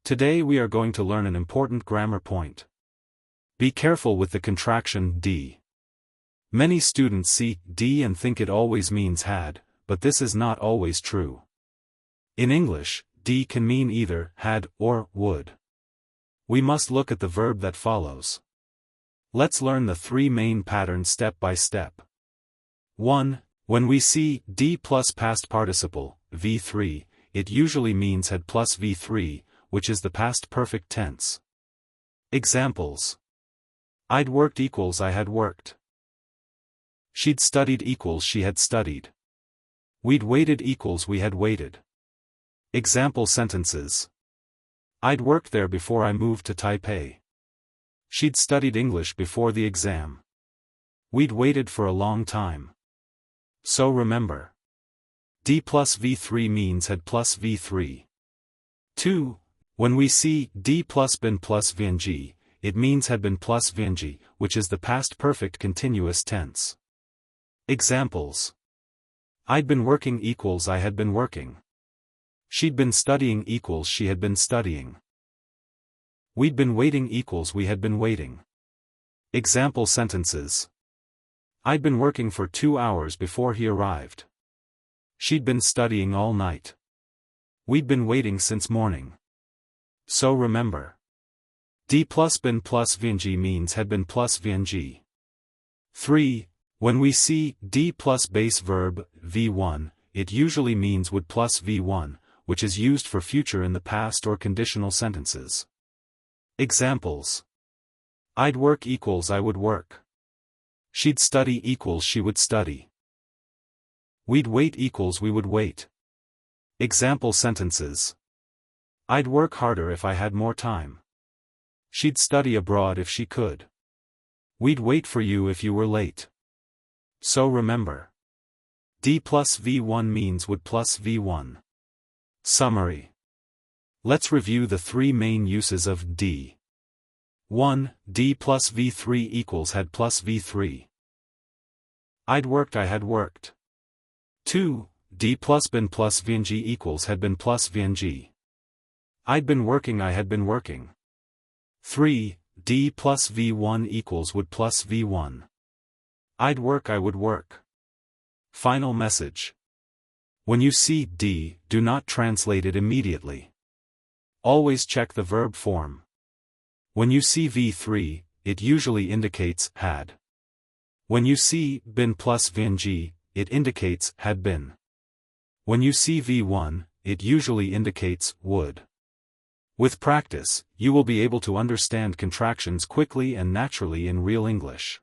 Today we are going to learn an important grammar point. Be careful with the contraction d. Many students see d and think it always means had, but this is not always true. In English, d can mean either had or would. We must look at the verb that follows. Let's learn the three main patterns step by step. 1. When we see d plus past participle, v3, it usually means had plus v3, which is the past perfect tense. Examples. I'd worked equals I had worked. She'd studied equals she had studied. We'd waited equals we had waited. Example sentences. I'd worked there before I moved to Taipei. She'd studied English before the exam. We'd waited for a long time. So remember. D plus V3 means had plus V3. 2. When we see D plus been plus VNG, it means had been plus VNG, which is the past perfect continuous tense. Examples. I'd been working equals I had been working. She'd been studying equals she had been studying. We'd been waiting equals we had been waiting. Example sentences. I'd been working for 2 hours before he arrived. She'd been studying all night. We'd been waiting since morning. So remember. D plus been plus VNG means had been plus VNG. 3. When we see D plus base verb, V1, it usually means would plus V1, which is used for future in the past or conditional sentences. Examples. I'd work equals I would work. She'd study equals she would study. We'd wait equals we would wait. Example sentences. I'd work harder if I had more time. She'd study abroad if she could. We'd wait for you if you were late. So remember. D plus V1 means would plus V1. Summary. Let's review the three main uses of D. 1. D plus V3 equals had plus V3. I'd worked I had worked. 2. D plus been plus VNG equals had been plus VNG. I'd been working I had been working. 3. D plus V1 equals would plus V1. I'd work I would work. Final message. When you see D, do not translate it immediately. Always check the verb form. When you see V3, it usually indicates had. When you see been plus VNG, it indicates had been. When you see V1, it usually indicates would. With practice, you will be able to understand contractions quickly and naturally in real English.